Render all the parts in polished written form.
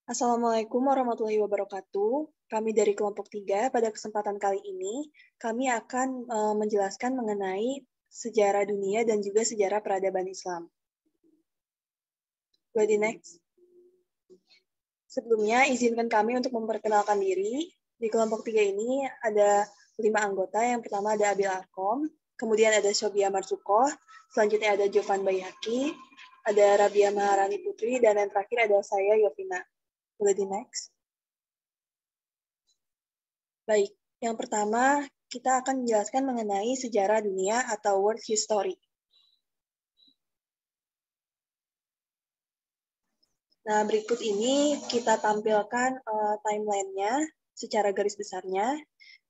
Assalamualaikum warahmatullahi wabarakatuh. Kami dari kelompok 3, pada kesempatan kali ini, kami akan menjelaskan mengenai sejarah dunia dan juga sejarah peradaban Islam. Boleh di next. Sebelumnya, izinkan kami untuk memperkenalkan diri. Di kelompok 3 ini ada 5 anggota. Yang pertama ada Abil Arkom, kemudian ada Shobia Marzukoh, selanjutnya ada Jovan Bayhaki, ada Rabia Maharani Putri, dan yang terakhir ada saya, Yovina. Boleh di next. Baik, yang pertama kita akan menjelaskan mengenai sejarah dunia atau world history. Nah, berikut ini kita tampilkan timeline-nya secara garis besarnya.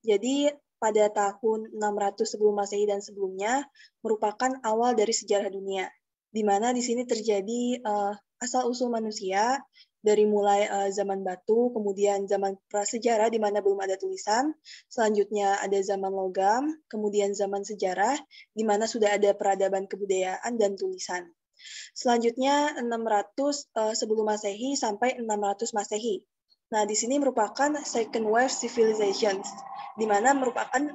Jadi, pada tahun 600 sebelum Masehi dan sebelumnya merupakan awal dari sejarah dunia, di mana di sini terjadi asal-usul manusia dari mulai zaman batu, kemudian zaman prasejarah di mana belum ada tulisan, selanjutnya ada zaman logam, kemudian zaman sejarah di mana sudah ada peradaban kebudayaan dan tulisan. Selanjutnya 600 sebelum Masehi sampai 600 Masehi. Nah, di sini merupakan second wave civilizations, di mana merupakan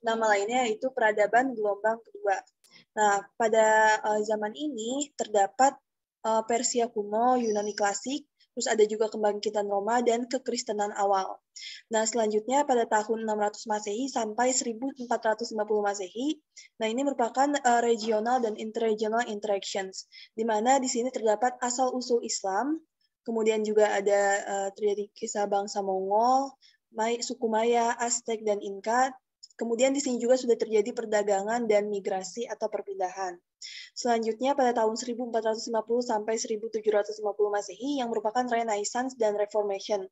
nama lainnya yaitu peradaban gelombang kedua. Nah, pada zaman ini terdapat Persia kuno, Yunani klasik, terus ada juga kebangkitan Roma dan kekristenan awal. Nah, selanjutnya pada tahun 600 Masehi sampai 1450 Masehi, nah ini merupakan regional dan interregional interactions, di mana di sini terdapat asal-usul Islam, kemudian juga ada terjadi kisah bangsa Mongol, suku Maya, Aztec, dan Inka. Kemudian di sini juga sudah terjadi perdagangan dan migrasi atau perpindahan. Selanjutnya pada tahun 1450 sampai 1750 Masehi yang merupakan Renaissance dan Reformation.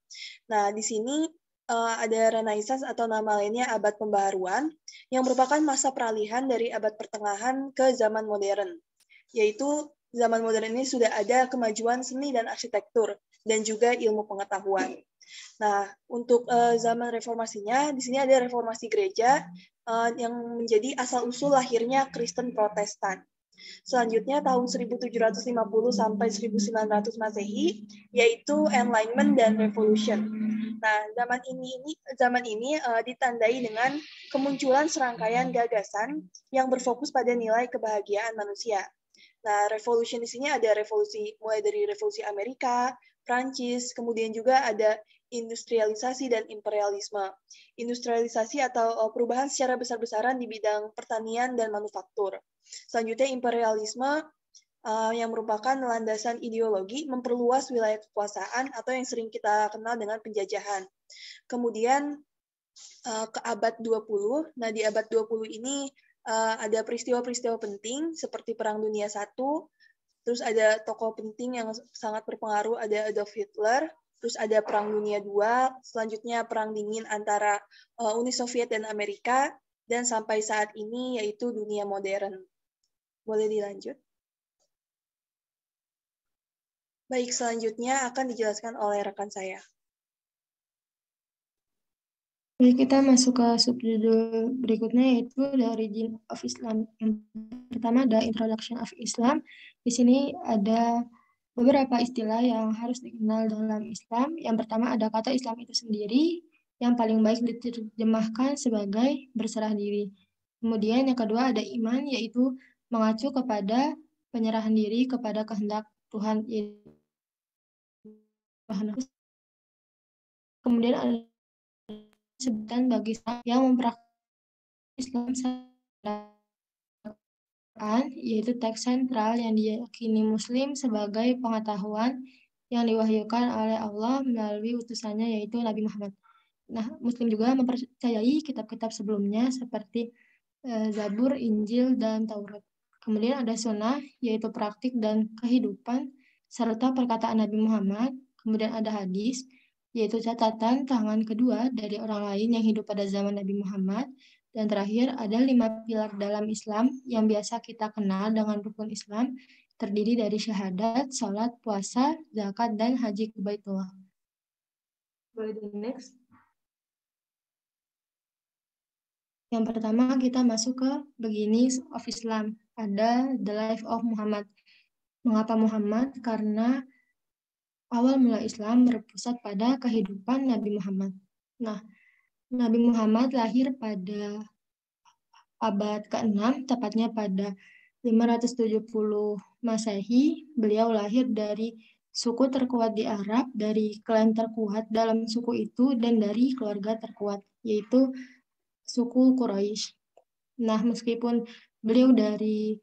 Nah, di sini ada Renaissance atau nama lainnya abad pembaharuan yang merupakan masa peralihan dari abad pertengahan ke zaman modern. Yaitu zaman modern ini sudah ada kemajuan seni dan arsitektur dan juga ilmu pengetahuan. Nah, untuk zaman reformasinya, di sini ada reformasi gereja yang menjadi asal-usul lahirnya Kristen Protestan. Selanjutnya tahun 1750 sampai 1900 Masehi, yaitu Enlightenment dan Revolution. Nah, zaman ini ditandai dengan kemunculan serangkaian gagasan yang berfokus pada nilai kebahagiaan manusia. Nah, revolution di sini ada mulai dari revolusi Amerika, Prancis, kemudian juga ada industrialisasi dan imperialisme. Industrialisasi atau perubahan secara besar-besaran di bidang pertanian dan manufaktur. Selanjutnya imperialisme yang merupakan landasan ideologi memperluas wilayah kekuasaan atau yang sering kita kenal dengan penjajahan. Kemudian ke abad 20. Nah, di abad 20 ini ada peristiwa-peristiwa penting seperti Perang Dunia I, terus ada tokoh penting yang sangat berpengaruh, ada Adolf Hitler, terus ada Perang Dunia II, selanjutnya Perang Dingin antara Uni Soviet dan Amerika, dan sampai saat ini yaitu dunia modern. Boleh dilanjut? Baik, selanjutnya akan dijelaskan oleh rekan saya. Oke, kita masuk ke subjudul berikutnya yaitu The Origin of Islam. Yang pertama ada Introduction of Islam. Di sini ada beberapa istilah yang harus dikenal dalam Islam. Yang pertama ada kata Islam itu sendiri, yang paling baik diterjemahkan sebagai berserah diri. Kemudian yang kedua ada iman, yaitu mengacu kepada penyerahan diri kepada kehendak Tuhan. Kemudian ada sebutan bagi yang mempraktikkan Islam yaitu teks sentral yang diyakini Muslim sebagai pengetahuan yang diwahyukan oleh Allah melalui utusannya yaitu Nabi Muhammad. Nah, Muslim juga mempercayai kitab-kitab sebelumnya seperti Zabur, Injil, dan Taurat. Kemudian ada sunnah, yaitu praktik dan kehidupan, serta perkataan Nabi Muhammad. Kemudian ada hadis, yaitu catatan tangan kedua dari orang lain yang hidup pada zaman Nabi Muhammad. Dan terakhir ada 5 pilar dalam Islam yang biasa kita kenal dengan rukun Islam, terdiri dari syahadat, sholat, puasa, zakat, dan haji ke Baitullah. Boleh di next. Yang pertama kita masuk ke beginnings of Islam. Ada the life of Muhammad. Mengapa Muhammad? Karena awal mula Islam berpusat pada kehidupan Nabi Muhammad. Nah, Nabi Muhammad lahir pada abad ke-6, tepatnya pada 570 Masehi. Beliau lahir dari suku terkuat di Arab, dari klan terkuat dalam suku itu, dan dari keluarga terkuat, yaitu suku Quraisy. Nah, meskipun beliau dari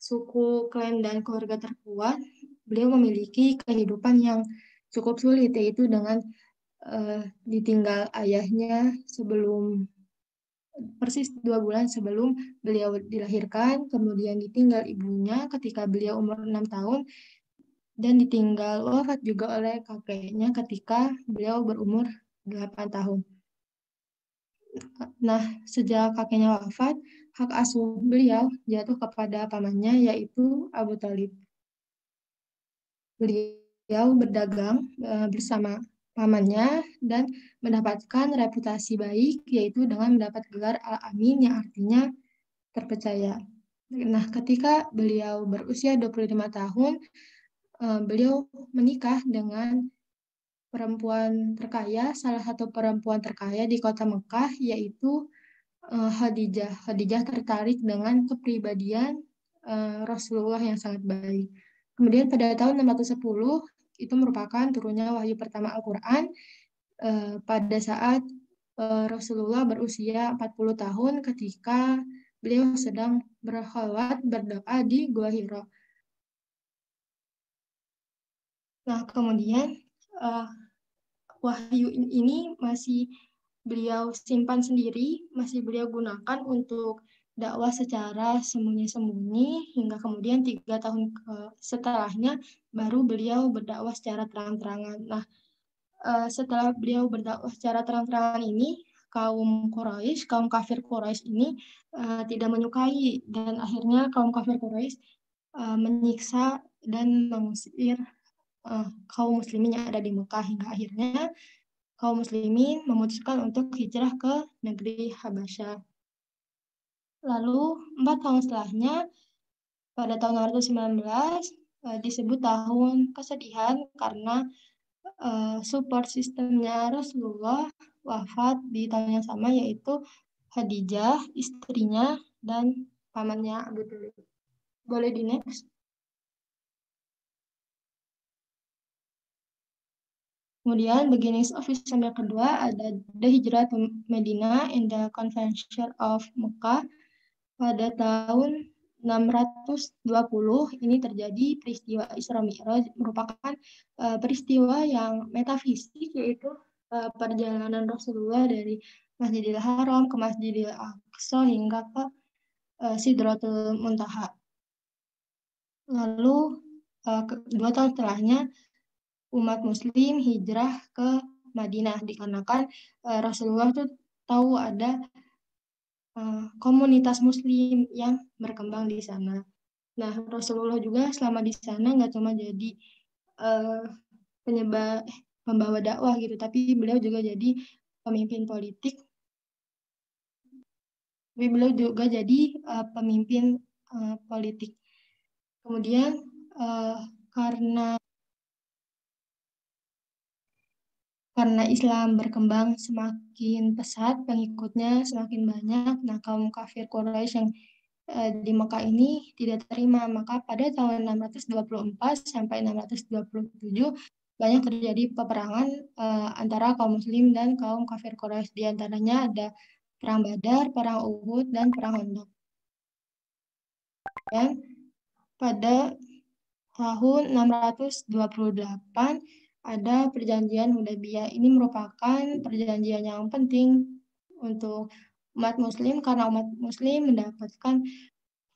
suku, klan, dan keluarga terkuat, beliau memiliki kehidupan yang cukup sulit, yaitu dengan ditinggal ayahnya sebelum persis 2 bulan sebelum beliau dilahirkan, kemudian ditinggal ibunya ketika beliau umur 6 tahun, dan ditinggal wafat juga oleh kakeknya ketika beliau berumur 8 tahun. Nah, sejak kakeknya wafat, hak asuh beliau jatuh kepada pamannya, yaitu Abu Thalib. Beliau berdagang bersama pamannya dan mendapatkan reputasi baik, yaitu dengan mendapat gelar Al-Amin yang artinya terpercaya. Nah, ketika beliau berusia 25 tahun, beliau menikah dengan perempuan terkaya, salah satu perempuan terkaya di kota Mekah, yaitu Khadijah. Khadijah tertarik dengan kepribadian Rasulullah yang sangat baik. Kemudian pada tahun 610, itu merupakan turunnya wahyu pertama Al-Quran, pada saat Rasulullah berusia 40 tahun ketika beliau sedang berkhalwat berdoa di Gua Hira. Nah, kemudian wahyu ini masih beliau simpan sendiri, masih beliau gunakan untuk dakwah secara sembunyi-sembunyi, hingga kemudian 3 tahun setelahnya baru beliau berdakwah secara terang-terangan. Nah, setelah beliau berdakwah secara terang-terangan ini, kaum Quraisy, kaum kafir Quraisy ini tidak menyukai, dan akhirnya kaum kafir Quraisy menyiksa dan mengusir kaum muslimin yang ada di Mekah, hingga akhirnya kaum muslimin memutuskan untuk hijrah ke negeri Habasyah. Lalu 4 tahun setelahnya, pada tahun 619, disebut tahun kesedihan karena support sistemnya Rasulullah wafat di tahun yang sama, yaitu Khadijah, istrinya, dan pamannya Abu Thalib. Boleh di next. Kemudian beginnings of Islam yang kedua ada the Hijrah to Medina and the Convention of Mekah pada tahun 620. Ini terjadi peristiwa Isra Mi'raj, merupakan peristiwa yang metafisik, yaitu perjalanan Rasulullah dari Masjidil Haram ke Masjidil Aqsa hingga ke Sidratul Muntaha. Lalu 2 tahun setelahnya umat muslim hijrah ke Madinah, dikarenakan Rasulullah tuh tahu ada komunitas muslim yang berkembang di sana. Nah, Rasulullah juga selama di sana nggak cuma jadi pembawa dakwah gitu, tapi beliau juga jadi pemimpin politik. Tapi beliau juga jadi pemimpin politik. Kemudian karena Islam berkembang semakin pesat, pengikutnya semakin banyak, nah kaum kafir Quraisy yang di Mekah ini tidak terima. Maka pada tahun 624 sampai 627 banyak terjadi peperangan antara kaum muslim dan kaum kafir Quraisy. Di antaranya ada perang Badar, perang Uhud, dan perang Khandaq. Dan pada tahun 628 ada perjanjian Hudaybiyah. Ini merupakan perjanjian yang penting untuk umat muslim karena umat muslim mendapatkan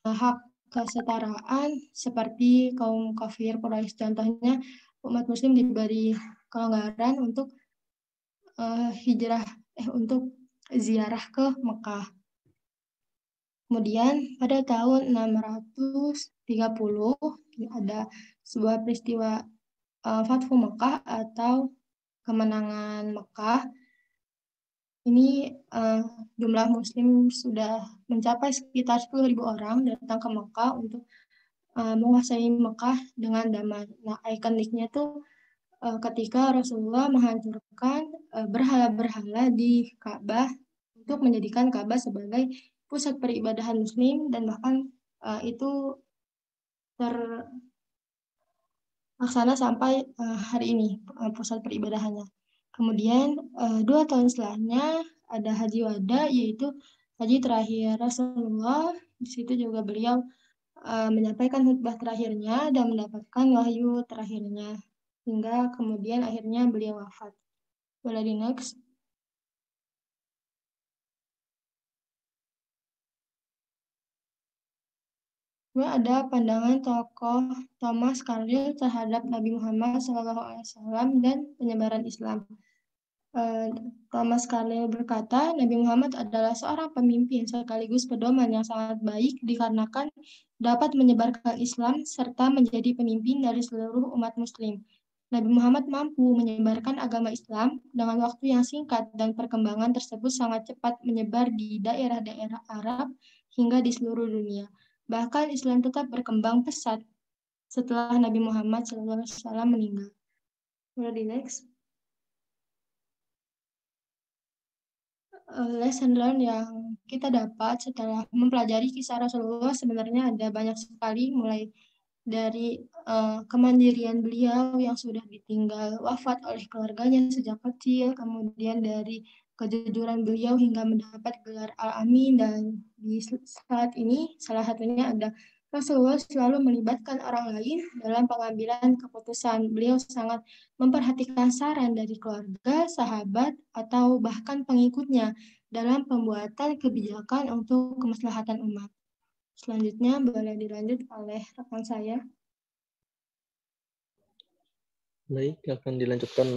hak kesetaraan seperti kaum kafir Quraisy. Contohnya umat muslim diberi kelonggaran untuk untuk ziarah ke Mekah. Kemudian pada tahun 630 ada sebuah peristiwa Fathu Mekah atau kemenangan Mekah. Ini jumlah muslim sudah mencapai sekitar 10.000 orang datang ke Mekah untuk menguasai Mekah dengan damai. Nah, ikoniknya tuh ketika Rasulullah menghancurkan berhala-berhala di Ka'bah untuk menjadikan Ka'bah sebagai pusat peribadahan Muslim, dan bahkan itu terlaksana sampai hari ini pusat peribadahannya. Kemudian 2 tahun setelahnya ada Haji Wada, yaitu haji terakhir Rasulullah. Di situ juga beliau menyampaikan khutbah terakhirnya dan mendapatkan wahyu terakhirnya, hingga kemudian akhirnya beliau wafat. Boleh di next. Ada pandangan tokoh Thomas Carlyle terhadap Nabi Muhammad SAW dan penyebaran Islam. Thomas Carlyle berkata, Nabi Muhammad adalah seorang pemimpin sekaligus pedoman yang sangat baik dikarenakan dapat menyebarkan Islam serta menjadi pemimpin dari seluruh umat Muslim. Nabi Muhammad mampu menyebarkan agama Islam dengan waktu yang singkat, dan perkembangan tersebut sangat cepat menyebar di daerah-daerah Arab hingga di seluruh dunia. Bahkan Islam tetap berkembang pesat setelah Nabi Muhammad SAW meninggal. Boleh di next. Lesson learn yang kita dapat setelah mempelajari kisah Rasulullah sebenarnya ada banyak sekali, mulai dari kemandirian beliau yang sudah ditinggal wafat oleh keluarganya sejak kecil, kemudian dari kejujuran beliau hingga mendapat gelar Al-Amin, dan di saat ini salah satunya ada Rasulullah selalu melibatkan orang lain dalam pengambilan keputusan. Beliau sangat memperhatikan saran dari keluarga, sahabat, atau bahkan pengikutnya dalam pembuatan kebijakan untuk kemaslahatan umat. Selanjutnya boleh dilanjut oleh rekan saya. Baik, akan dilanjutkan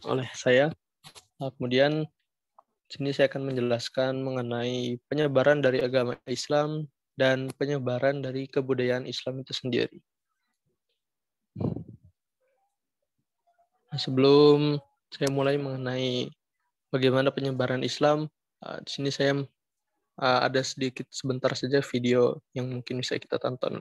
oleh saya. Kemudian sini saya akan menjelaskan mengenai penyebaran dari agama Islam dan penyebaran dari kebudayaan Islam itu sendiri. Nah, sebelum saya mulai mengenai bagaimana penyebaran Islam, di sini saya ada sedikit sebentar saja video yang mungkin bisa kita tonton.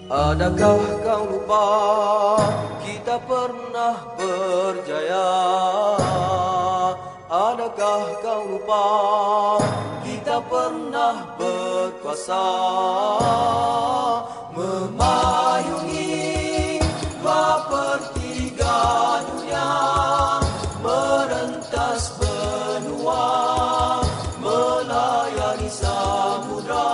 Adakah kau lupa kita pernah berjaya? Adakah kau lupa kita pernah berkuasa, memayungi 2/3 dunia, merentas benua, melayani samudra.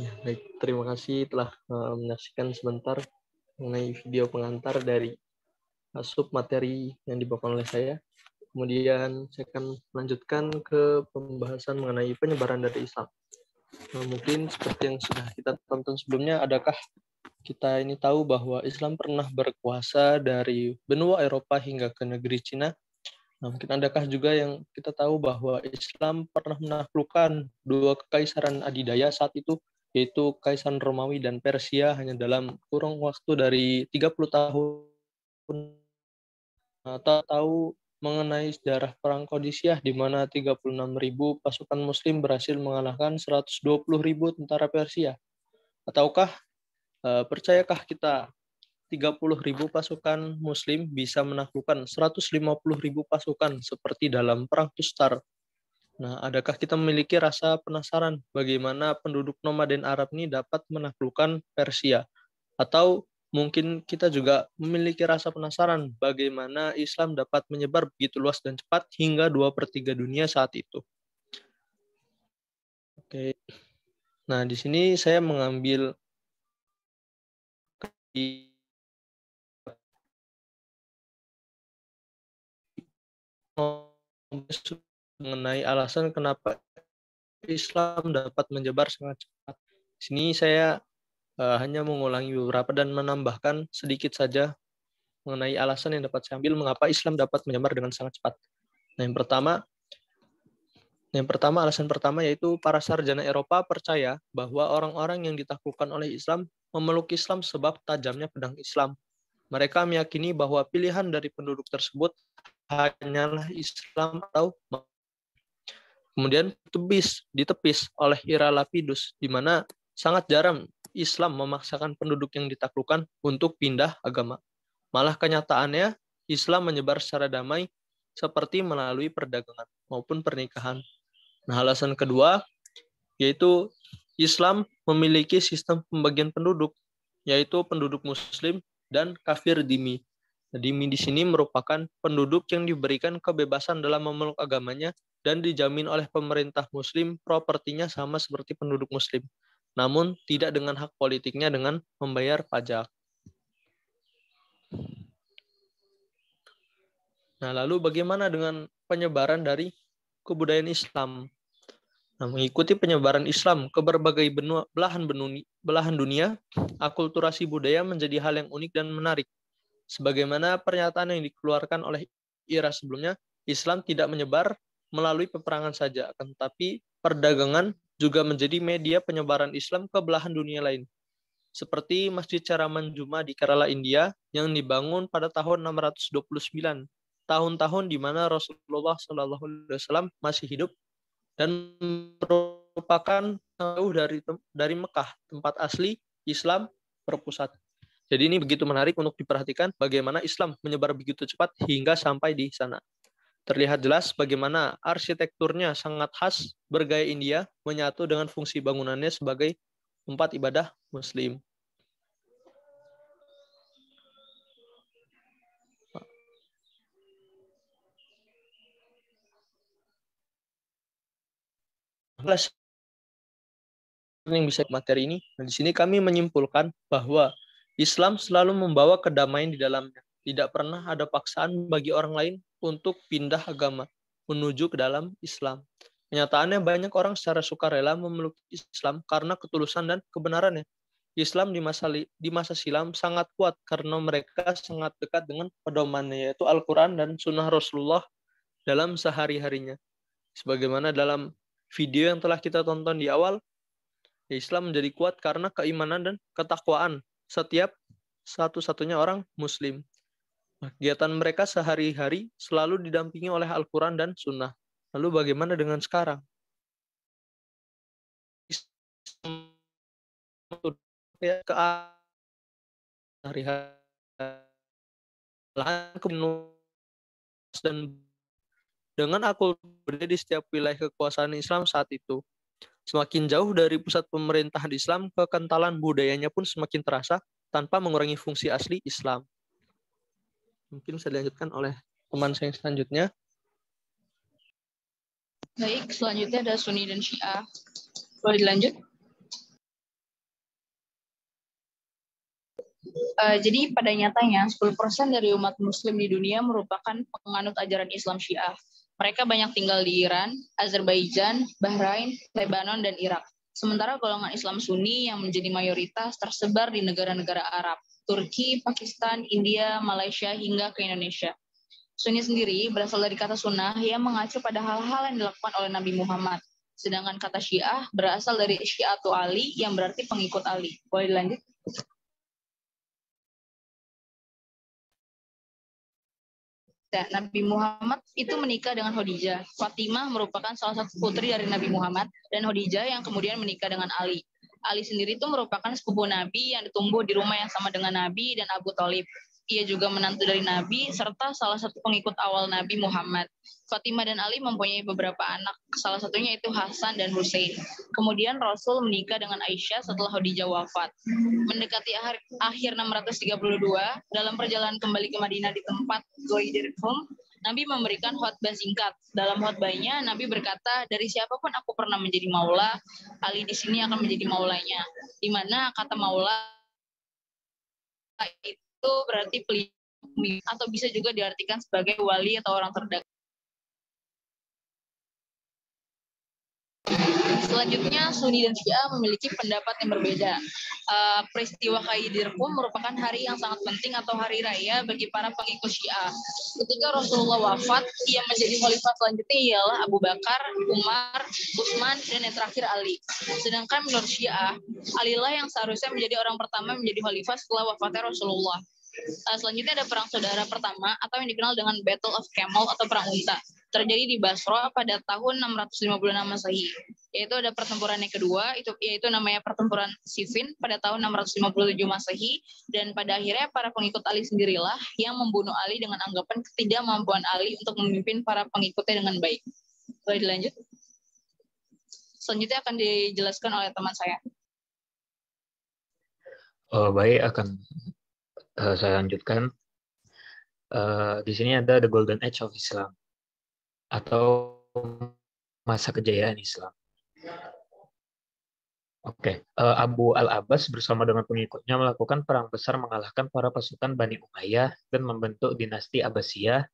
Baik, terima kasih telah menyaksikan sebentar mengenai video pengantar dari sub materi yang dibawakan oleh saya. Kemudian saya akan melanjutkan ke pembahasan mengenai penyebaran dari Islam. Nah, mungkin seperti yang sudah kita tonton sebelumnya, adakah kita ini tahu bahwa Islam pernah berkuasa dari benua Eropa hingga ke negeri Cina? Nah, mungkin adakah juga yang kita tahu bahwa Islam pernah menaklukkan dua kekaisaran adidaya saat itu, yaitu Kaisaran Romawi dan Persia hanya dalam kurun waktu dari 30 tahun. Atau tahu mengenai sejarah Perang Qadisiyah di mana 36.000 pasukan Muslim berhasil mengalahkan 120.000 tentara Persia. Ataukah percayakah kita 30.000 pasukan Muslim bisa menaklukkan 150.000 pasukan seperti dalam Perang Tustar? Nah, adakah kita memiliki rasa penasaran bagaimana penduduk nomaden Arab ini dapat menaklukkan Persia? Atau mungkin kita juga memiliki rasa penasaran bagaimana Islam dapat menyebar begitu luas dan cepat hingga 2/3 dunia saat itu? Oke. Nah, di sini saya mengambil mengenai alasan kenapa Islam dapat menyebar sangat cepat. Di sini saya hanya mengulangi beberapa dan menambahkan sedikit saja mengenai alasan yang dapat saya ambil mengapa Islam dapat menyebar dengan sangat cepat. Nah, alasan pertama yaitu para sarjana Eropa percaya bahwa orang-orang yang ditaklukkan oleh Islam memeluk Islam sebab tajamnya pedang Islam. Mereka meyakini bahwa pilihan dari penduduk tersebut hanyalah Islam atau kemudian ditepis oleh Ira Lapidus, di mana sangat jarang Islam memaksakan penduduk yang ditaklukkan untuk pindah agama. Malah kenyataannya Islam menyebar secara damai seperti melalui perdagangan maupun pernikahan. Nah, alasan kedua yaitu Islam memiliki sistem pembagian penduduk, yaitu penduduk Muslim dan kafir dhimmi. Dhimmi di sini merupakan penduduk yang diberikan kebebasan dalam memeluk agamanya dan dijamin oleh pemerintah Muslim propertinya sama seperti penduduk Muslim, namun tidak dengan hak politiknya dengan membayar pajak. Nah, lalu bagaimana dengan penyebaran dari kebudayaan Islam? Nah, mengikuti penyebaran Islam ke berbagai belahan dunia, akulturasi budaya menjadi hal yang unik dan menarik. Sebagaimana pernyataan yang dikeluarkan oleh Ira sebelumnya, Islam tidak menyebar melalui peperangan saja, akan tetapi perdagangan juga menjadi media penyebaran Islam ke belahan dunia lain. Seperti Masjid Charaman Juma di Kerala, India, yang dibangun pada tahun 629, tahun-tahun di mana Rasulullah SAW masih hidup dan merupakan jauh dari Mekah, tempat asli Islam berpusat. Jadi ini begitu menarik untuk diperhatikan bagaimana Islam menyebar begitu cepat hingga sampai di sana. Terlihat jelas bagaimana arsitekturnya sangat khas, bergaya India, menyatu dengan fungsi bangunannya sebagai tempat ibadah Muslim. Yang bisa materi ini, nah, di sini kami menyimpulkan bahwa Islam selalu membawa kedamaian di dalamnya. Tidak pernah ada paksaan bagi orang lain untuk pindah agama menuju ke dalam Islam. Kenyataannya banyak orang secara sukarela memeluk Islam karena ketulusan dan kebenarannya. Islam di masa silam sangat kuat karena mereka sangat dekat dengan pedomannya, yaitu Al-Quran dan Sunnah Rasulullah dalam sehari-harinya. Sebagaimana dalam video yang telah kita tonton di awal, Islam menjadi kuat karena keimanan dan ketakwaan setiap satu-satunya orang Muslim. Kegiatan mereka sehari-hari selalu didampingi oleh Al-Quran dan Sunnah. Lalu bagaimana dengan sekarang? Ke hari-hari dan dengan akulturasi di setiap wilayah kekuasaan Islam saat itu. Semakin jauh dari pusat pemerintahan Islam, kekentalan budayanya pun semakin terasa tanpa mengurangi fungsi asli Islam. Mungkin bisa dilanjutkan oleh teman saya yang selanjutnya. Baik, selanjutnya ada Sunni dan Syiah. Boleh dilanjut? Jadi pada nyatanya 10% dari umat muslim di dunia merupakan penganut ajaran Islam Syiah. Mereka banyak tinggal di Iran, Azerbaijan, Bahrain, Lebanon, dan Irak. Sementara golongan Islam Sunni yang menjadi mayoritas tersebar di negara-negara Arab, Turki, Pakistan, India, Malaysia, hingga ke Indonesia. Sunni sendiri berasal dari kata sunnah yang mengacu pada hal-hal yang dilakukan oleh Nabi Muhammad. Sedangkan kata Syiah berasal dari Syiatu Ali yang berarti pengikut Ali. Boleh dilanjut? Nabi Muhammad itu menikah dengan Khadijah. Fatimah merupakan salah satu putri dari Nabi Muhammad dan Khadijah yang kemudian menikah dengan Ali. Ali sendiri itu merupakan sepupu Nabi yang ditumbuh di rumah yang sama dengan Nabi dan Abu Thalib. Ia juga menantu dari Nabi serta salah satu pengikut awal Nabi Muhammad. Fatimah dan Ali mempunyai beberapa anak, salah satunya itu Hasan dan Hussein. Kemudian Rasul menikah dengan Aisyah setelah Khadijah wafat. Mendekati akhir 632, dalam perjalanan kembali ke Madinah di tempat Goidirhum, Nabi memberikan khutbah singkat. Dalam khutbahnya, Nabi berkata, dari siapapun aku pernah menjadi maula, Ali di sini akan menjadi maulanya. Di mana kata maula itu berarti pelindung, atau bisa juga diartikan sebagai wali atau orang terdekat. Selanjutnya, Sunni dan Syiah memiliki pendapat yang berbeda. Peristiwa Khaidirkum merupakan hari yang sangat penting atau hari raya bagi para pengikut Syiah. Ketika Rasulullah wafat, yang menjadi khalifah selanjutnya ialah Abu Bakar, Umar, Utsman, dan yang terakhir Ali. Sedangkan menurut Syiah, Alilah yang seharusnya menjadi orang pertama menjadi khalifah setelah wafatnya Rasulullah. Selanjutnya ada perang saudara pertama atau yang dikenal dengan Battle of Camel atau perang unta. Terjadi di Basra pada tahun 656 Masehi. Yaitu ada pertempuran yang kedua, yaitu namanya pertempuran Siffin pada tahun 657 Masehi, dan pada akhirnya para pengikut Ali sendirilah yang membunuh Ali dengan anggapan ketidakmampuan Ali untuk memimpin para pengikutnya dengan baik. Boleh dilanjut? Selanjutnya akan dijelaskan oleh teman saya. Baik, akan saya lanjutkan. Di sini ada the Golden Age of Islam atau masa kejayaan Islam. Abu al-Abbas bersama dengan pengikutnya melakukan perang besar mengalahkan para pasukan Bani Umayyah dan membentuk dinasti Abbasiyah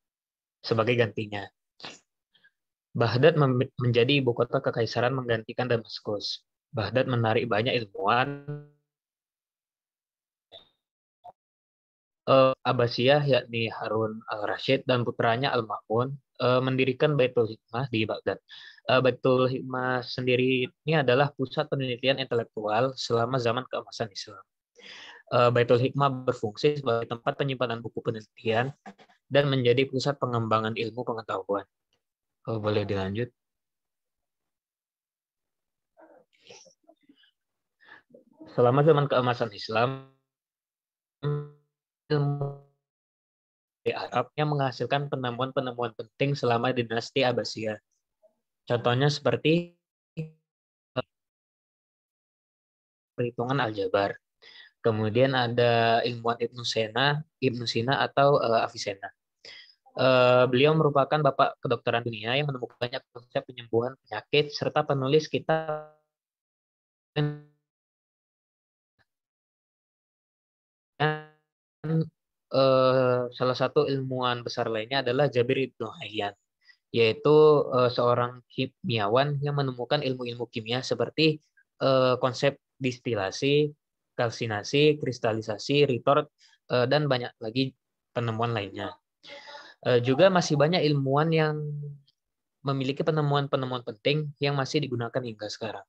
sebagai gantinya. Baghdad menjadi ibu kota kekaisaran menggantikan Damaskus. Baghdad menarik banyak ilmuwan Abbasiyah yakni Harun al-Rashid dan putranya Al-Ma'mun mendirikan Baitul Hikmah di Baghdad. Baitul Hikmah sendiri ini adalah pusat penelitian intelektual selama zaman keemasan Islam. Baitul Hikmah berfungsi sebagai tempat penyimpanan buku penelitian dan menjadi pusat pengembangan ilmu pengetahuan. Boleh dilanjut? Selama zaman keemasan Islam, ilmu di Arab yang menghasilkan penemuan-penemuan penting selama dinasti Abbasiyah. Contohnya seperti perhitungan aljabar. Kemudian ada ilmuwan Ibnu Sina atau Avicenna. Beliau merupakan bapak kedokteran dunia yang menemukan banyak konsep penyembuhan penyakit serta penulis kitab. Salah satu ilmuwan besar lainnya adalah Jabir Ibnu Hayyan, yaitu seorang kimiawan yang menemukan ilmu-ilmu kimia seperti konsep distilasi, kalsinasi, kristalisasi, retort, dan banyak lagi penemuan lainnya. Juga masih banyak ilmuwan yang memiliki penemuan-penemuan penting yang masih digunakan hingga sekarang.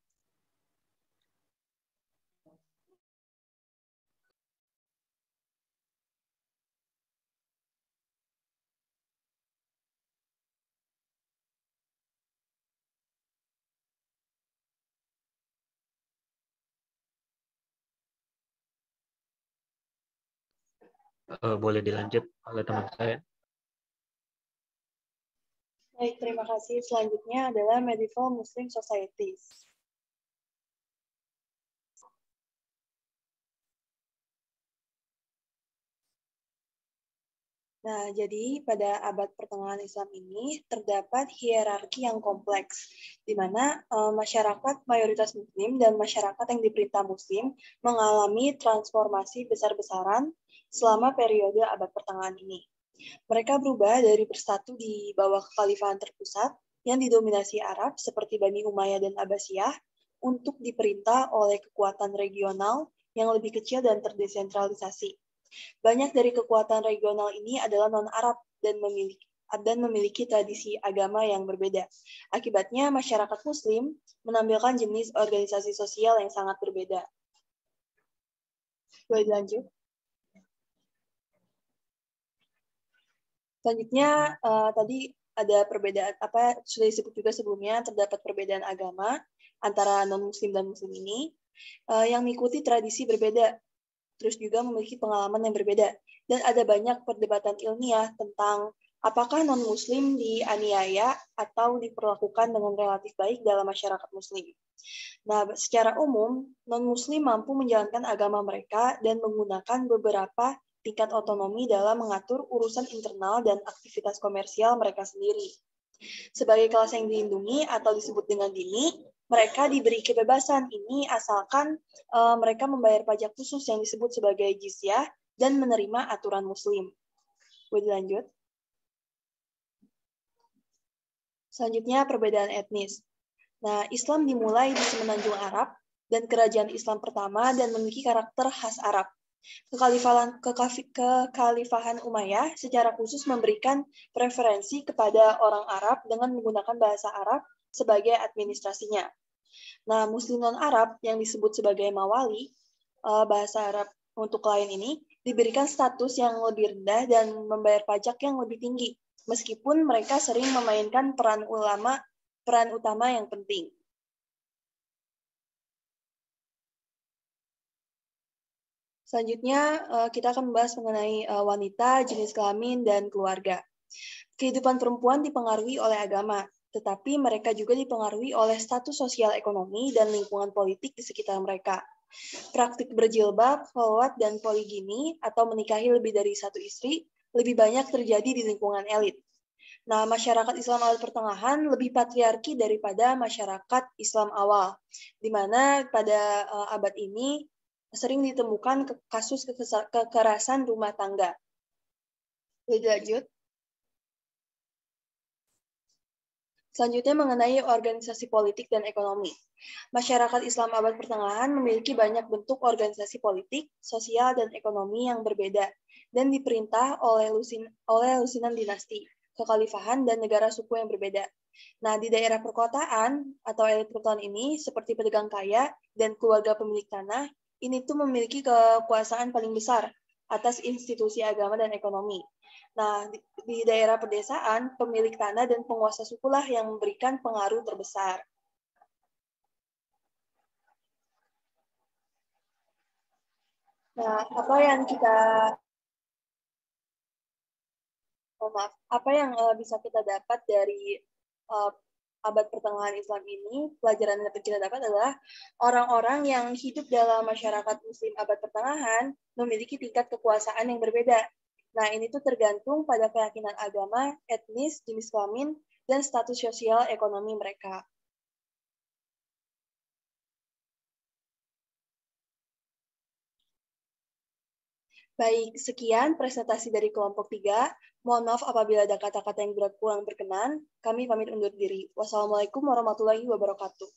Boleh dilanjut oleh teman saya. Baik, terima kasih. Selanjutnya adalah Medieval Muslim Societies. Nah, jadi pada abad pertengahan Islam ini terdapat hierarki yang kompleks, di mana masyarakat mayoritas Muslim dan masyarakat yang diperintah Muslim mengalami transformasi besar-besaran selama periode abad pertengahan ini. Mereka berubah dari bersatu di bawah kekhalifahan terpusat yang didominasi Arab seperti Bani Umayyah dan Abbasiyah untuk diperintah oleh kekuatan regional yang lebih kecil dan terdesentralisasi. Banyak dari kekuatan regional ini adalah non-Arab dan memiliki tradisi agama yang berbeda. Akibatnya, masyarakat Muslim menampilkan jenis organisasi sosial yang sangat berbeda. Boleh lanjut? Selanjutnya, tadi ada perbedaan, sudah disebut juga sebelumnya, terdapat perbedaan agama antara non-Muslim dan Muslim ini, yang mengikuti tradisi berbeda, terus juga memiliki pengalaman yang berbeda. Dan ada banyak perdebatan ilmiah tentang apakah non-Muslim dianiaya atau diperlakukan dengan relatif baik dalam masyarakat Muslim. Nah, secara umum, non-Muslim mampu menjalankan agama mereka dan menggunakan beberapa tingkat otonomi dalam mengatur urusan internal dan aktivitas komersial mereka sendiri. Sebagai kelas yang dilindungi atau disebut dengan dhimmi, mereka diberi kebebasan ini asalkan mereka membayar pajak khusus yang disebut sebagai jizyah dan menerima aturan Muslim. Boleh lanjut? Selanjutnya, perbedaan etnis. Nah, Islam dimulai di semenanjung Arab dan kerajaan Islam pertama dan memiliki karakter khas Arab. Kekhalifahan Umayyah secara khusus memberikan preferensi kepada orang Arab dengan menggunakan bahasa Arab sebagai administrasinya. Nah, Muslim non-Arab yang disebut sebagai mawali, bahasa Arab untuk klien ini, diberikan status yang lebih rendah dan membayar pajak yang lebih tinggi, meskipun mereka sering memainkan peran utama yang penting. Selanjutnya, kita akan membahas mengenai wanita, jenis kelamin, dan keluarga. Kehidupan perempuan dipengaruhi oleh agama, tetapi mereka juga dipengaruhi oleh status sosial ekonomi dan lingkungan politik di sekitar mereka. Praktik berjilbab, khalwat, dan poligami atau menikahi lebih dari satu istri lebih banyak terjadi di lingkungan elit. Nah, masyarakat Islam abad pertengahan lebih patriarki daripada masyarakat Islam awal, di mana pada abad ini sering ditemukan kasus kekerasan rumah tangga. Lanjut. Selanjutnya mengenai organisasi politik dan ekonomi. Masyarakat Islam abad pertengahan memiliki banyak bentuk organisasi politik, sosial, dan ekonomi yang berbeda, dan diperintah oleh lusinan dinasti, kekhalifahan, dan negara suku yang berbeda. Nah, di daerah perkotaan atau elit perkotaan ini, seperti pedagang kaya dan keluarga pemilik tanah, ini tuh memiliki kekuasaan paling besar atas institusi agama dan ekonomi. Nah, di daerah pedesaan, pemilik tanah dan penguasa sukulah yang memberikan pengaruh terbesar. Nah, apa yang bisa kita dapat dari abad pertengahan Islam ini, pelajaran yang kita dapat adalah orang-orang yang hidup dalam masyarakat Muslim abad pertengahan memiliki tingkat kekuasaan yang berbeda. Nah, ini tuh tergantung pada keyakinan agama, etnis, jenis kelamin, dan status sosial ekonomi mereka. Baik, sekian presentasi dari kelompok 3. Mohon maaf apabila ada kata-kata yang kurang berkenan. Kami pamit undur diri. Wassalamualaikum warahmatullahi wabarakatuh.